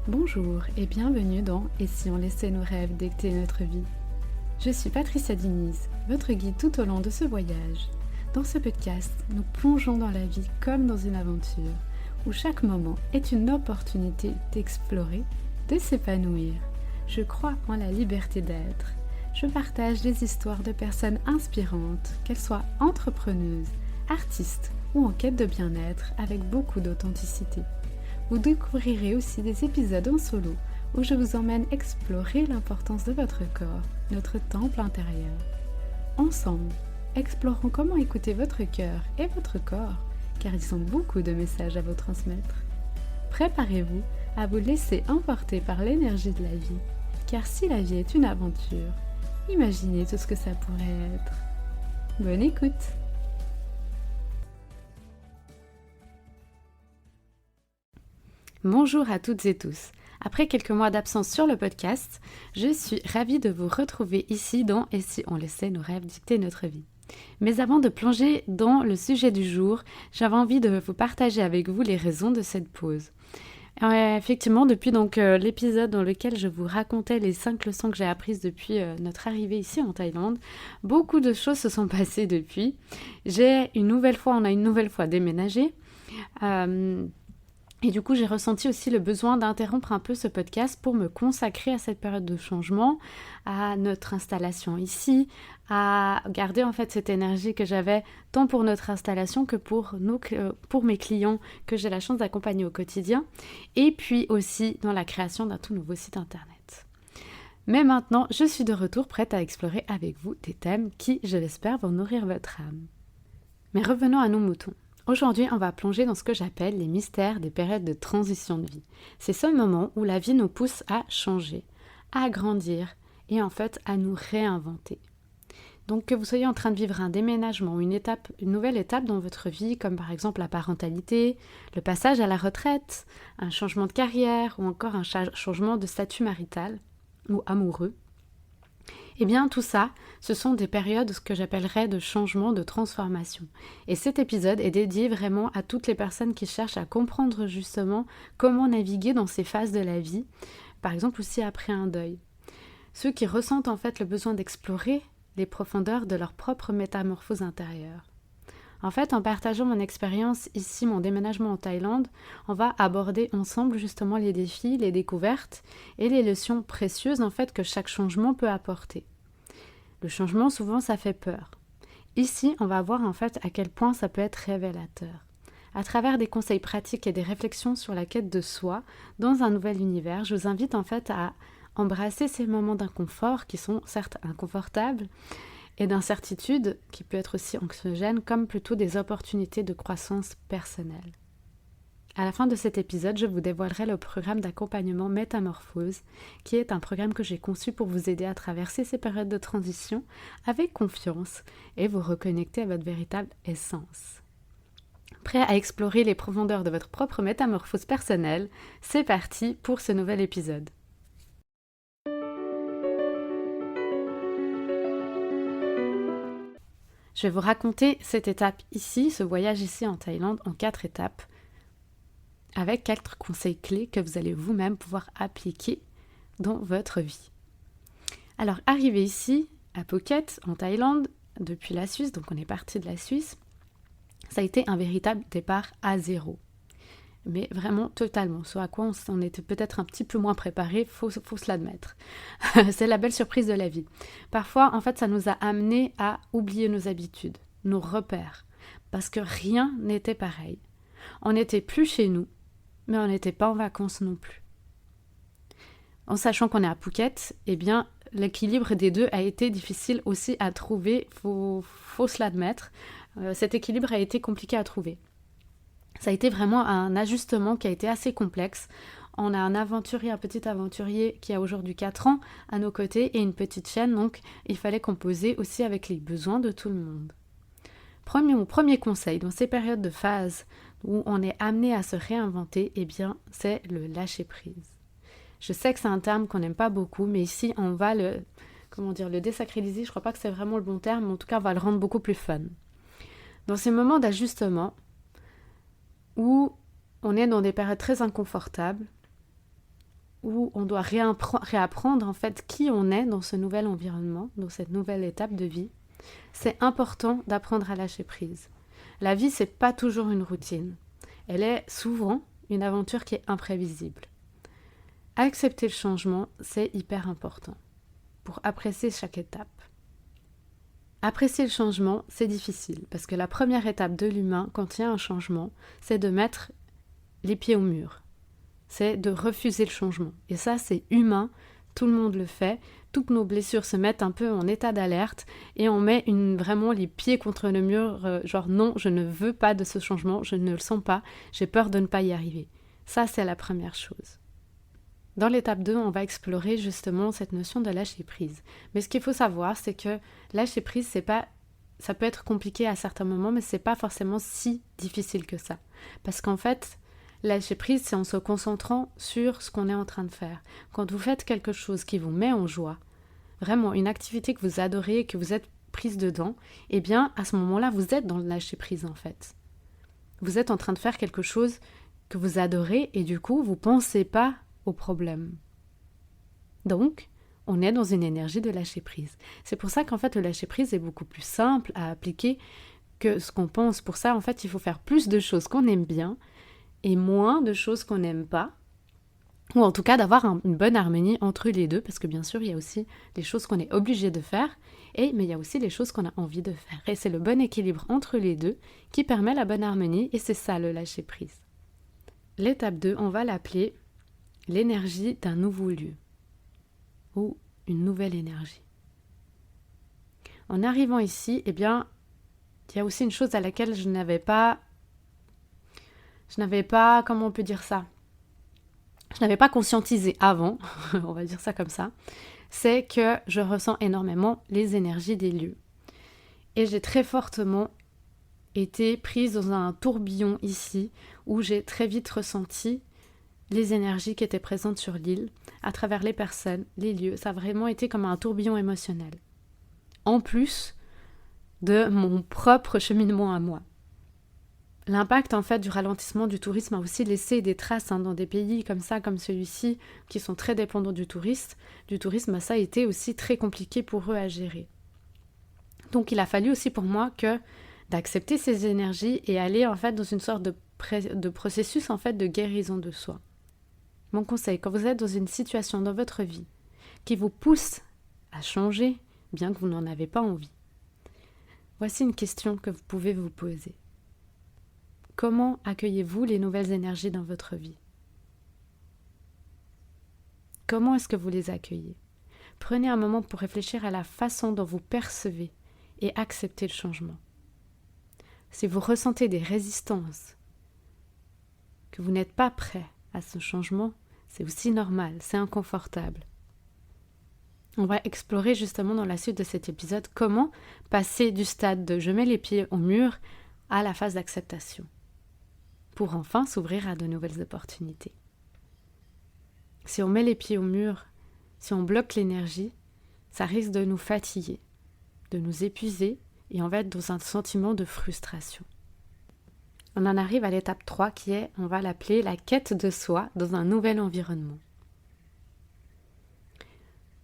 Bonjour et bienvenue dans « Et si on laissait nos rêves dicter notre vie ?» Je suis Patricia Diniz, votre guide tout au long de ce voyage. Dans ce podcast, nous plongeons dans la vie comme dans une aventure, où chaque moment est une opportunité d'explorer, de s'épanouir. Je crois en la liberté d'être. Je partage des histoires de personnes inspirantes, qu'elles soient entrepreneuses, artistes ou en quête de bien-être avec beaucoup d'authenticité. Vous découvrirez aussi des épisodes en solo où je vous emmène explorer l'importance de votre corps, notre temple intérieur. Ensemble, explorons comment écouter votre cœur et votre corps, car ils ont beaucoup de messages à vous transmettre. Préparez-vous à vous laisser emporter par l'énergie de la vie, car si la vie est une aventure, imaginez tout ce que ça pourrait être. Bonne écoute! Bonjour à toutes et tous. Après quelques mois d'absence sur le podcast, je suis ravie de vous retrouver ici dans « Et si on laissait nos rêves dicter notre vie ?» Mais avant de plonger dans le sujet du jour, j'avais envie de vous partager avec vous les raisons de cette pause. Effectivement, depuis l'épisode dans lequel je vous racontais les 5 leçons que j'ai apprises depuis notre arrivée ici en Thaïlande, beaucoup de choses se sont passées depuis. On a une nouvelle fois déménagé. Et du coup, j'ai ressenti aussi le besoin d'interrompre un peu ce podcast pour me consacrer à cette période de changement, à notre installation ici, à garder en fait cette énergie que j'avais tant pour notre installation que pour mes clients que j'ai la chance d'accompagner au quotidien, et puis aussi dans la création d'un tout nouveau site internet. Mais maintenant, je suis de retour prête à explorer avec vous des thèmes qui, je l'espère, vont nourrir votre âme. Mais revenons à nos moutons. Aujourd'hui, on va plonger dans ce que j'appelle les mystères des périodes de transition de vie. C'est ce moment où la vie nous pousse à changer, à grandir et en fait à nous réinventer. Donc que vous soyez en train de vivre un déménagement ou une nouvelle étape dans votre vie, comme par exemple la parentalité, le passage à la retraite, un changement de carrière ou encore un changement de statut marital ou amoureux, eh bien tout ça, ce sont des périodes que j'appellerais de changement, de transformation. Et cet épisode est dédié vraiment à toutes les personnes qui cherchent à comprendre justement comment naviguer dans ces phases de la vie, par exemple aussi après un deuil. Ceux qui ressentent en fait le besoin d'explorer les profondeurs de leur propre métamorphose intérieure. En fait, en partageant mon expérience ici, mon déménagement en Thaïlande, on va aborder ensemble justement les défis, les découvertes et les leçons précieuses en fait que chaque changement peut apporter. Le changement, souvent, ça fait peur. Ici, on va voir en fait à quel point ça peut être révélateur. À travers des conseils pratiques et des réflexions sur la quête de soi dans un nouvel univers, je vous invite en fait à embrasser ces moments d'inconfort qui sont certes inconfortables, et d'incertitude, qui peut être aussi anxiogène, comme plutôt des opportunités de croissance personnelle. À la fin de cet épisode, je vous dévoilerai le programme d'accompagnement Métamorphose, qui est un programme que j'ai conçu pour vous aider à traverser ces périodes de transition avec confiance et vous reconnecter à votre véritable essence. Prêt à explorer les profondeurs de votre propre métamorphose personnelle, c'est parti pour ce nouvel épisode. Je vais vous raconter cette étape ici, ce voyage ici en Thaïlande, en 4 étapes, avec 4 conseils clés que vous allez vous-même pouvoir appliquer dans votre vie. Alors, arrivé ici, à Phuket, en Thaïlande, depuis la Suisse, donc on est parti de la Suisse, ça a été un véritable départ à zéro. Mais vraiment totalement, ce à quoi on était peut-être un petit peu moins préparé, faut se l'admettre. C'est la belle surprise de la vie. Parfois, en fait, ça nous a amené à oublier nos habitudes, nos repères, parce que rien n'était pareil. On n'était plus chez nous, mais on n'était pas en vacances non plus. En sachant qu'on est à Phuket, eh bien, l'équilibre des deux a été difficile aussi à trouver, faut se l'admettre. Cet équilibre a été compliqué à trouver. Ça a été vraiment un ajustement qui a été assez complexe. On a un petit aventurier qui a aujourd'hui 4 ans à nos côtés et une petite chienne, donc il fallait composer aussi avec les besoins de tout le monde. Mon premier conseil dans ces périodes de phase où on est amené à se réinventer, eh bien, c'est le lâcher-prise. Je sais que c'est un terme qu'on n'aime pas beaucoup, mais ici on va le désacraliser, je crois pas que c'est vraiment le bon terme, mais en tout cas on va le rendre beaucoup plus fun. Dans ces moments d'ajustement, où on est dans des périodes très inconfortables, où on doit réapprendre en fait qui on est dans ce nouvel environnement, dans cette nouvelle étape de vie, c'est important d'apprendre à lâcher prise. La vie, c'est pas toujours une routine. Elle est souvent une aventure qui est imprévisible. Accepter le changement, c'est hyper important pour apprécier chaque étape. Apprécier le changement, c'est difficile parce que la première étape de l'humain, quand il y a un changement, c'est de mettre les pieds au mur. C'est de refuser le changement. Et ça, c'est humain, tout le monde le fait. Toutes nos blessures se mettent un peu en état d'alerte et on met vraiment les pieds contre le mur, genre non, je ne veux pas de ce changement, je ne le sens pas, j'ai peur de ne pas y arriver. Ça, c'est la première chose. Dans l'étape 2, on va explorer justement cette notion de lâcher prise. Mais ce qu'il faut savoir, c'est que lâcher prise, ça peut être compliqué à certains moments, mais c'est pas forcément si difficile que ça. Parce qu'en fait, lâcher prise, c'est en se concentrant sur ce qu'on est en train de faire. Quand vous faites quelque chose qui vous met en joie, vraiment une activité que vous adorez, que vous êtes prise dedans, eh bien, à ce moment-là, vous êtes dans le lâcher prise en fait. Vous êtes en train de faire quelque chose que vous adorez et du coup, vous ne pensez pas au problème. Donc, on est dans une énergie de lâcher prise. C'est pour ça qu'en fait, le lâcher prise est beaucoup plus simple à appliquer que ce qu'on pense. Pour ça, en fait, il faut faire plus de choses qu'on aime bien et moins de choses qu'on n'aime pas, ou en tout cas d'avoir une bonne harmonie entre les deux, parce que bien sûr, il y a aussi les choses qu'on est obligé de faire, mais il y a aussi les choses qu'on a envie de faire. Et c'est le bon équilibre entre les deux qui permet la bonne harmonie, et c'est ça le lâcher prise. L'étape 2, on va l'appeler l'énergie d'un nouveau lieu, ou une nouvelle énergie. En arrivant ici, eh bien, il y a aussi une chose à laquelle je n'avais pas, comment on peut dire ça ? Je n'avais pas conscientisé avant, on va dire ça comme ça, c'est que je ressens énormément les énergies des lieux. Et j'ai très fortement été prise dans un tourbillon ici, où j'ai très vite ressenti les énergies qui étaient présentes sur l'île, à travers les personnes, les lieux. Ça a vraiment été comme un tourbillon émotionnel. En plus de mon propre cheminement à moi. L'impact en fait du ralentissement du tourisme a aussi laissé des traces dans des pays comme ça, comme celui-ci, qui sont très dépendants du tourisme, ça a été aussi très compliqué pour eux à gérer. Donc il a fallu aussi pour moi d'accepter ces énergies et aller en fait dans une sorte de processus en fait de guérison de soi. Mon conseil, quand vous êtes dans une situation dans votre vie qui vous pousse à changer, bien que vous n'en avez pas envie, voici une question que vous pouvez vous poser. Comment accueillez-vous les nouvelles énergies dans votre vie ? Comment est-ce que vous les accueillez ? Prenez un moment pour réfléchir à la façon dont vous percevez et acceptez le changement. Si vous ressentez des résistances, que vous n'êtes pas prêt à ce changement, c'est aussi normal, c'est inconfortable. On va explorer justement dans la suite de cet épisode comment passer du stade de « je mets les pieds au mur » à la phase d'acceptation, pour enfin s'ouvrir à de nouvelles opportunités. Si on met les pieds au mur, si on bloque l'énergie, ça risque de nous fatiguer, de nous épuiser et on va être dans un sentiment de frustration. On en arrive à l'étape 3 qui est, on va l'appeler la quête de soi dans un nouvel environnement.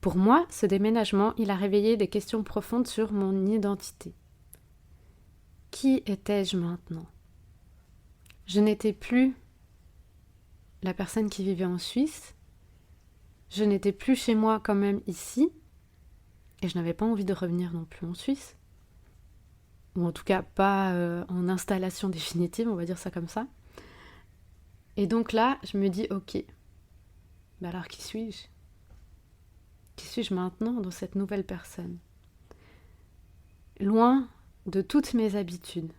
Pour moi, ce déménagement, il a réveillé des questions profondes sur mon identité. Qui étais-je maintenant ? Je n'étais plus la personne qui vivait en Suisse. Je n'étais plus chez moi quand même ici. Et je n'avais pas envie de revenir non plus en Suisse. Ou en tout cas pas en installation définitive, on va dire ça comme ça. Et donc là, je me dis, ok, alors qui suis-je ? Qui suis-je maintenant dans cette nouvelle personne ? Loin de toutes mes habitudes.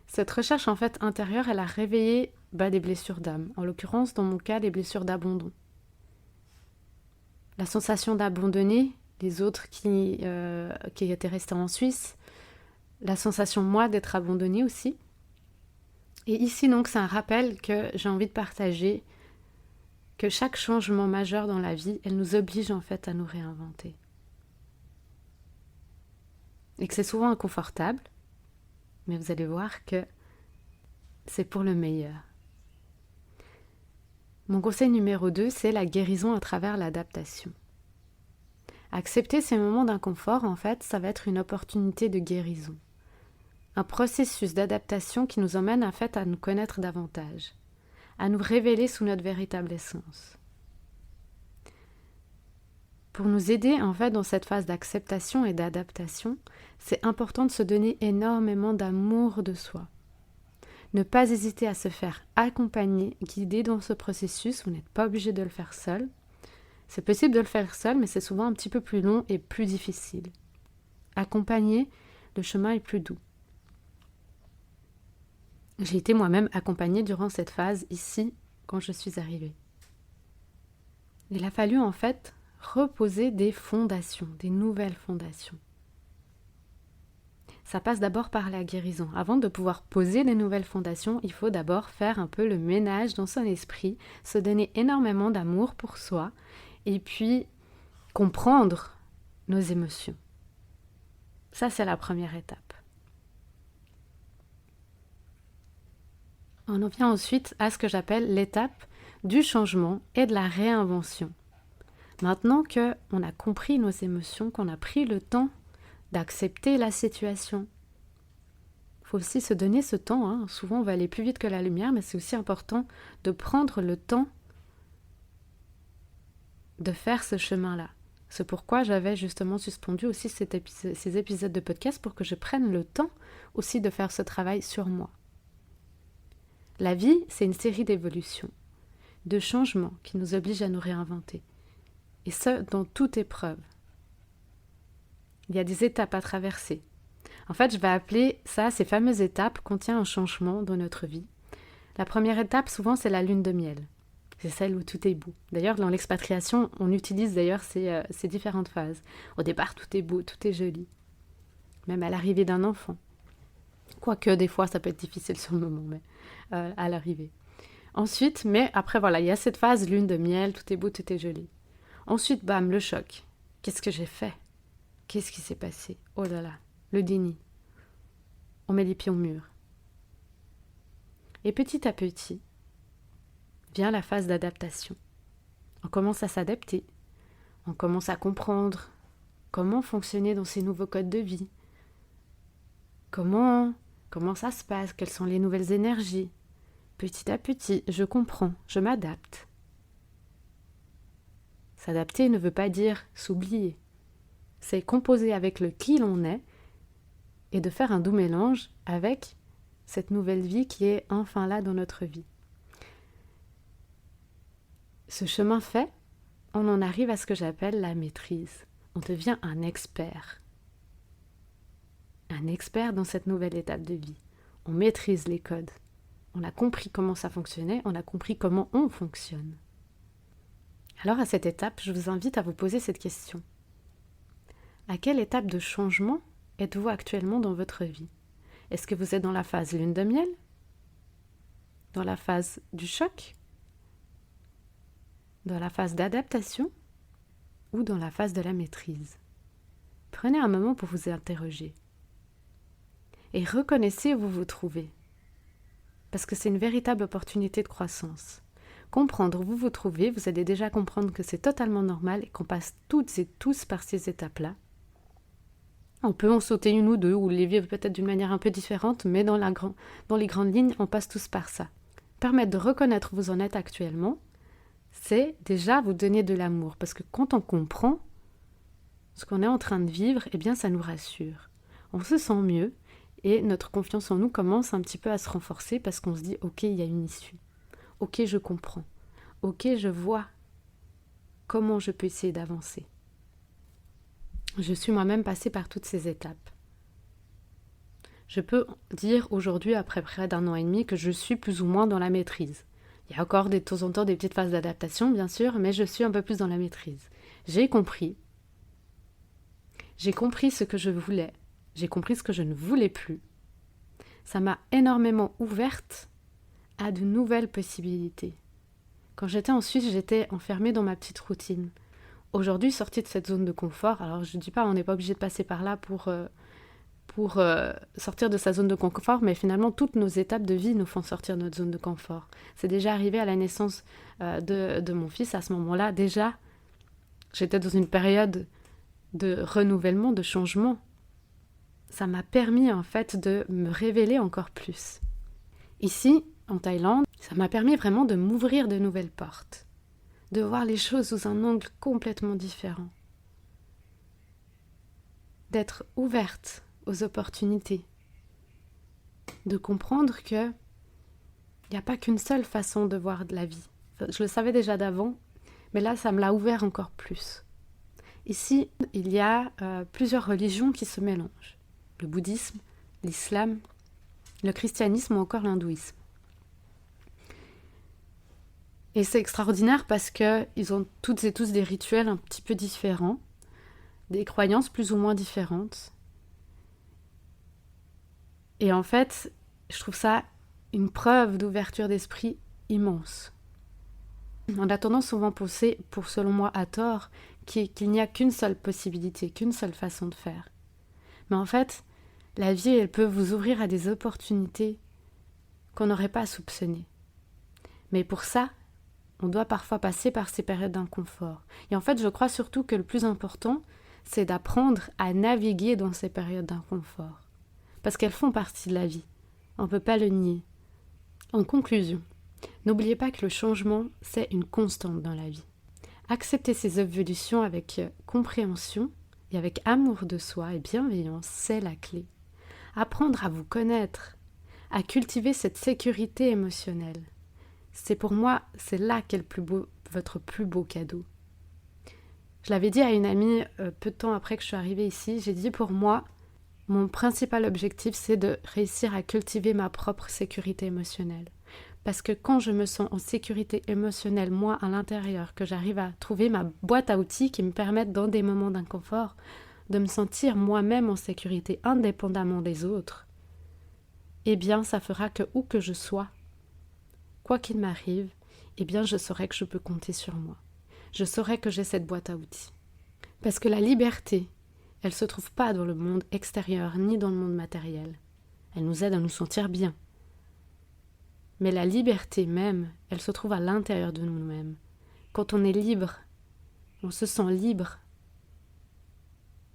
Cette recherche en fait intérieure, elle a réveillé des blessures d'âme. En l'occurrence, dans mon cas, des blessures d'abandon. La sensation d'abandonner les autres qui étaient restés en Suisse. La sensation, moi, d'être abandonnée aussi. Et ici, donc, c'est un rappel que j'ai envie de partager, que chaque changement majeur dans la vie, elle nous oblige en fait à nous réinventer. Et que c'est souvent inconfortable, mais vous allez voir que c'est pour le meilleur. Mon conseil numéro 2, c'est la guérison à travers l'adaptation. Accepter ces moments d'inconfort, en fait, ça va être une opportunité de guérison. Un processus d'adaptation qui nous emmène, en fait, à nous connaître davantage, à nous révéler sous notre véritable essence. Pour nous aider, en fait, dans cette phase d'acceptation et d'adaptation, c'est important de se donner énormément d'amour de soi. Ne pas hésiter à se faire accompagner, guider dans ce processus. Vous n'êtes pas obligé de le faire seul. C'est possible de le faire seul, mais c'est souvent un petit peu plus long et plus difficile. Accompagner, le chemin est plus doux. J'ai été moi-même accompagnée durant cette phase ici, quand je suis arrivée. Il a fallu en fait reposer des fondations, des nouvelles fondations. Ça passe d'abord par la guérison. Avant de pouvoir poser des nouvelles fondations, il faut d'abord faire un peu le ménage dans son esprit, se donner énormément d'amour pour soi et puis comprendre nos émotions. Ça, c'est la première étape. On en vient ensuite à ce que j'appelle l'étape du changement et de la réinvention. Maintenant qu'on a compris nos émotions, qu'on a pris le temps d'accepter la situation, il faut aussi se donner ce temps. Souvent, on va aller plus vite que la lumière, mais c'est aussi important de prendre le temps de faire ce chemin-là. C'est pourquoi j'avais justement suspendu aussi ces épisodes de podcast pour que je prenne le temps aussi de faire ce travail sur moi. La vie, c'est une série d'évolutions, de changements qui nous obligent à nous réinventer. Et ce, dans toute épreuve. Il y a des étapes à traverser. En fait, je vais appeler ça, ces fameuses étapes contient un changement dans notre vie. La première étape, souvent, c'est la lune de miel. C'est celle où tout est beau. D'ailleurs, dans l'expatriation, on utilise d'ailleurs ces différentes phases. Au départ, tout est beau, tout est joli. Même à l'arrivée d'un enfant. Quoique, des fois, ça peut être difficile sur le moment, mais à l'arrivée. Ensuite, mais après, voilà, il y a cette phase lune de miel, tout est beau, tout est joli. Ensuite, bam, le choc. Qu'est-ce que j'ai fait ? Qu'est-ce qui s'est passé ? Oh là là, le déni. On met les pieds au mur. Et petit à petit, vient la phase d'adaptation. On commence à s'adapter. On commence à comprendre comment fonctionner dans ces nouveaux codes de vie. Comment ça se passe ? Quelles sont les nouvelles énergies ? Petit à petit, je comprends, je m'adapte. S'adapter ne veut pas dire s'oublier. C'est composer avec le qui l'on est et de faire un doux mélange avec cette nouvelle vie qui est enfin là dans notre vie. Ce chemin fait, on en arrive à ce que j'appelle la maîtrise. On devient un expert. Un expert dans cette nouvelle étape de vie. On maîtrise les codes. On a compris comment ça fonctionnait, on a compris comment on fonctionne. Alors à cette étape, je vous invite à vous poser cette question. À quelle étape de changement êtes-vous actuellement dans votre vie ? Est-ce que vous êtes dans la phase lune de miel ? Dans la phase du choc ? Dans la phase d'adaptation ? Ou dans la phase de la maîtrise ? Prenez un moment pour vous interroger. Et reconnaissez où vous vous trouvez. Parce que c'est une véritable opportunité de croissance. Comprendre où vous vous trouvez, vous allez déjà comprendre que c'est totalement normal et qu'on passe toutes et tous par ces étapes-là. On peut en sauter une ou deux, ou les vivre peut-être d'une manière un peu différente, mais dans les grandes lignes, on passe tous par ça. Permettre de reconnaître où vous en êtes actuellement, c'est déjà vous donner de l'amour. Parce que quand on comprend ce qu'on est en train de vivre, eh bien ça nous rassure. On se sent mieux et notre confiance en nous commence un petit peu à se renforcer parce qu'on se dit « Ok, il y a une issue. Ok, je comprends. Ok, je vois comment je peux essayer d'avancer. » Je suis moi-même passée par toutes ces étapes. Je peux dire aujourd'hui, après près d'1 an et demi, que je suis plus ou moins dans la maîtrise. Il y a encore de temps en temps des petites phases d'adaptation, bien sûr, mais je suis un peu plus dans la maîtrise. J'ai compris ce que je voulais. J'ai compris ce que je ne voulais plus. Ça m'a énormément ouverte à de nouvelles possibilités. Quand j'étais en Suisse, j'étais enfermée dans ma petite routine. Aujourd'hui, sortie de cette zone de confort, alors je ne dis pas on n'est pas obligé de passer par là pour pour sortir de sa zone de confort, mais finalement, toutes nos étapes de vie nous font sortir de notre zone de confort. C'est déjà arrivé à la naissance de mon fils. À ce moment-là, déjà, j'étais dans une période de renouvellement, de changement. Ça m'a permis, en fait, de me révéler encore plus. Ici, en Thaïlande, ça m'a permis vraiment de m'ouvrir de nouvelles portes, de voir les choses sous un angle complètement différent, d'être ouverte aux opportunités, de comprendre que il n'y a pas qu'une seule façon de voir de la vie. Je le savais déjà d'avant, mais là, ça me l'a ouvert encore plus. Ici, il y a plusieurs religions qui se mélangent. Le bouddhisme, l'islam, le christianisme ou encore l'hindouisme. Et c'est extraordinaire parce qu'ils ont toutes et tous des rituels un petit peu différents, des croyances plus ou moins différentes. Et en fait, je trouve ça une preuve d'ouverture d'esprit immense. On a tendance souvent à penser, selon moi à tort, qu'il n'y a qu'une seule possibilité, qu'une seule façon de faire. Mais en fait, la vie, elle peut vous ouvrir à des opportunités qu'on n'aurait pas soupçonnées. Mais pour ça, on doit parfois passer par ces périodes d'inconfort. Et en fait, je crois surtout que le plus important, c'est d'apprendre à naviguer dans ces périodes d'inconfort. Parce qu'elles font partie de la vie. On ne peut pas le nier. En conclusion, n'oubliez pas que le changement, c'est une constante dans la vie. Accepter ces évolutions avec compréhension et avec amour de soi et bienveillance, c'est la clé. Apprendre à vous connaître, à cultiver cette sécurité émotionnelle. Pour moi, c'est là qu'est votre plus beau cadeau. Je l'avais dit à une amie peu de temps après que je suis arrivée ici, j'ai dit pour moi, mon principal objectif, c'est de réussir à cultiver ma propre sécurité émotionnelle. Parce que quand je me sens en sécurité émotionnelle, moi, à l'intérieur, que j'arrive à trouver ma boîte à outils qui me permettent, dans des moments d'inconfort, de me sentir moi-même en sécurité, indépendamment des autres, eh bien, ça fera que, où que je sois, quoi qu'il m'arrive, eh bien, je saurai que je peux compter sur moi. Je saurai que j'ai cette boîte à outils. Parce que la liberté, elle ne se trouve pas dans le monde extérieur, ni dans le monde matériel. Elle nous aide à nous sentir bien. Mais la liberté même, elle se trouve à l'intérieur de nous-mêmes. Quand on est libre, on se sent libre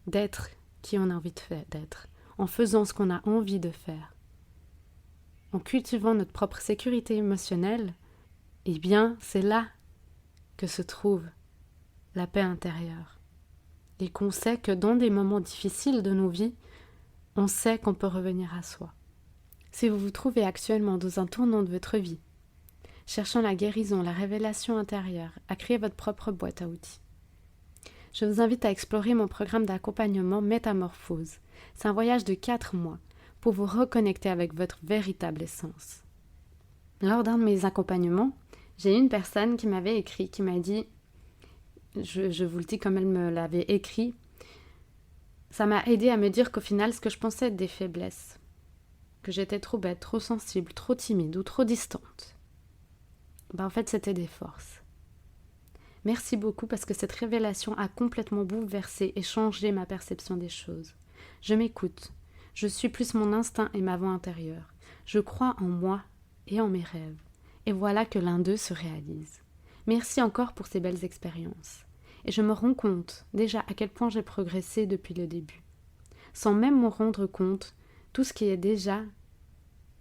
d'être qui on a envie d'être, en faisant ce qu'on a envie de faire. En cultivant notre propre sécurité émotionnelle, eh bien, c'est là que se trouve la paix intérieure. Et qu'on sait que dans des moments difficiles de nos vies, on sait qu'on peut revenir à soi. Si vous vous trouvez actuellement dans un tournant de votre vie, cherchant la guérison, la révélation intérieure, à créer votre propre boîte à outils, je vous invite à explorer mon programme d'accompagnement Métamorphose. C'est un voyage de 4 mois pour vous reconnecter avec votre véritable essence. Lors d'un de mes accompagnements, j'ai eu une personne qui m'avait écrit, qui m'a dit, je vous le dis comme elle me l'avait écrit, ça m'a aidé à me dire qu'au final, ce que je pensais être des faiblesses, que j'étais trop bête, trop sensible, trop timide ou trop distante, en fait, c'était des forces. Merci beaucoup parce que cette révélation a complètement bouleversé et changé ma perception des choses. Je m'écoute, je suis plus mon instinct et ma voix intérieure. Je crois en moi et en mes rêves. Et voilà que l'un d'eux se réalise. Merci encore pour ces belles expériences. Et je me rends compte déjà à quel point j'ai progressé depuis le début. Sans même me rendre compte, tout ce qui est déjà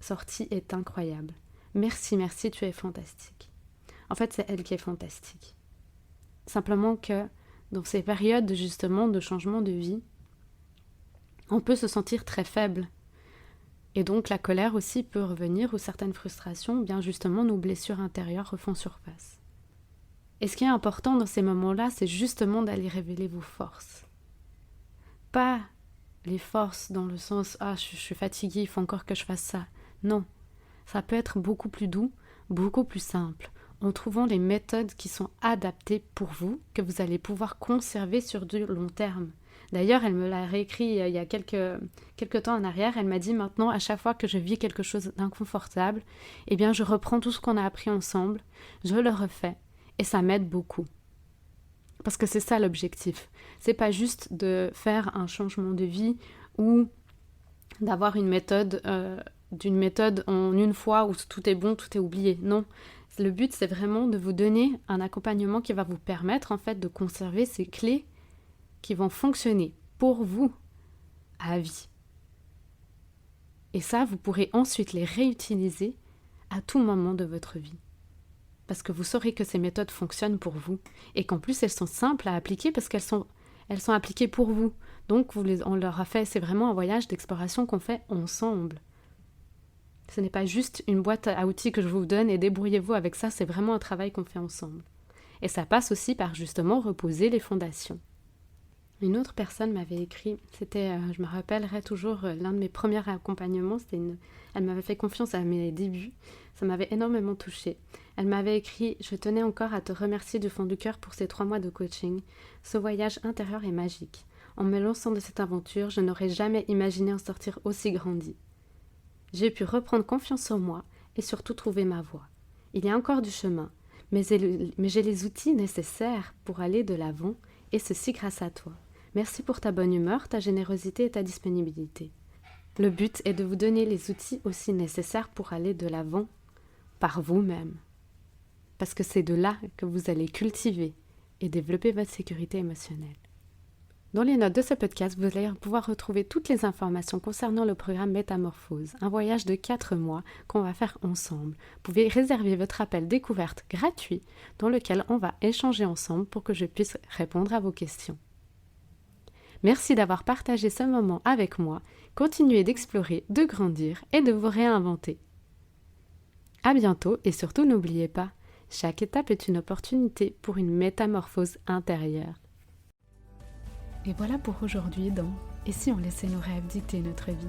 sorti est incroyable. Merci, merci, tu es fantastique. En fait, c'est elle qui est fantastique. Simplement que dans ces périodes justement de changement de vie, on peut se sentir très faible. Et donc la colère aussi peut revenir, ou certaines frustrations, bien justement nos blessures intérieures refont surface. Et ce qui est important dans ces moments-là, c'est justement d'aller révéler vos forces. Pas les forces dans le sens « Ah, je suis fatiguée, il faut encore que je fasse ça ». Non, ça peut être beaucoup plus doux, beaucoup plus simple, en trouvant les méthodes qui sont adaptées pour vous, que vous allez pouvoir conserver sur du long terme. D'ailleurs, elle me l'a réécrit il y a quelques temps en arrière. Elle m'a dit maintenant, à chaque fois que je vis quelque chose d'inconfortable, eh bien, je reprends tout ce qu'on a appris ensemble, je le refais, et ça m'aide beaucoup. Parce que c'est ça l'objectif. C'est pas juste de faire un changement de vie où d'avoir une méthode, d'une méthode en une fois où tout est bon, tout est oublié. Non, le but c'est vraiment de vous donner un accompagnement qui va vous permettre en fait de conserver ces clés qui vont fonctionner pour vous à vie. Et ça, vous pourrez ensuite les réutiliser à tout moment de votre vie. Parce que vous saurez que ces méthodes fonctionnent pour vous et qu'en plus elles sont simples à appliquer parce qu'elles sont appliquées pour vous. Donc on leur a fait, c'est vraiment un voyage d'exploration qu'on fait ensemble. Ce n'est pas juste une boîte à outils que je vous donne et débrouillez-vous avec ça, c'est vraiment un travail qu'on fait ensemble. Et ça passe aussi par justement reposer les fondations. Une autre personne m'avait écrit, je me rappellerai toujours, l'un de mes premiers accompagnements, elle m'avait fait confiance à mes débuts, ça m'avait énormément touchée. Elle m'avait écrit « Je tenais encore à te remercier du fond du cœur pour ces 3 mois de coaching. Ce voyage intérieur est magique. En me lançant de cette aventure, je n'aurais jamais imaginé en sortir aussi grandi. J'ai pu reprendre confiance en moi et surtout trouver ma voie. Il y a encore du chemin, mais j'ai les outils nécessaires pour aller de l'avant et ceci grâce à toi. Merci pour ta bonne humeur, ta générosité et ta disponibilité. Le but est de vous donner les outils aussi nécessaires pour aller de l'avant par vous-même. Parce que c'est de là que vous allez cultiver et développer votre sécurité émotionnelle. Dans les notes de ce podcast, vous allez pouvoir retrouver toutes les informations concernant le programme Métamorphose, un voyage de 4 mois qu'on va faire ensemble. Vous pouvez réserver votre appel découverte gratuit dans lequel on va échanger ensemble pour que je puisse répondre à vos questions. Merci d'avoir partagé ce moment avec moi. Continuez d'explorer, de grandir et de vous réinventer. À bientôt et surtout n'oubliez pas, chaque étape est une opportunité pour une métamorphose intérieure. Et voilà pour aujourd'hui dans « Et si on laissait nos rêves dicter notre vie ?»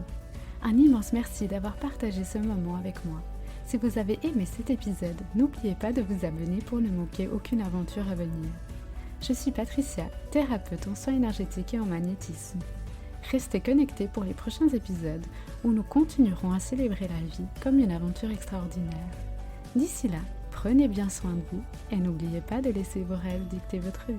Un immense merci d'avoir partagé ce moment avec moi. Si vous avez aimé cet épisode, n'oubliez pas de vous abonner pour ne manquer aucune aventure à venir. Je suis Patricia, thérapeute en soins énergétiques et en magnétisme. Restez connectés pour les prochains épisodes où nous continuerons à célébrer la vie comme une aventure extraordinaire. D'ici là, prenez bien soin de vous et n'oubliez pas de laisser vos rêves dicter votre vie.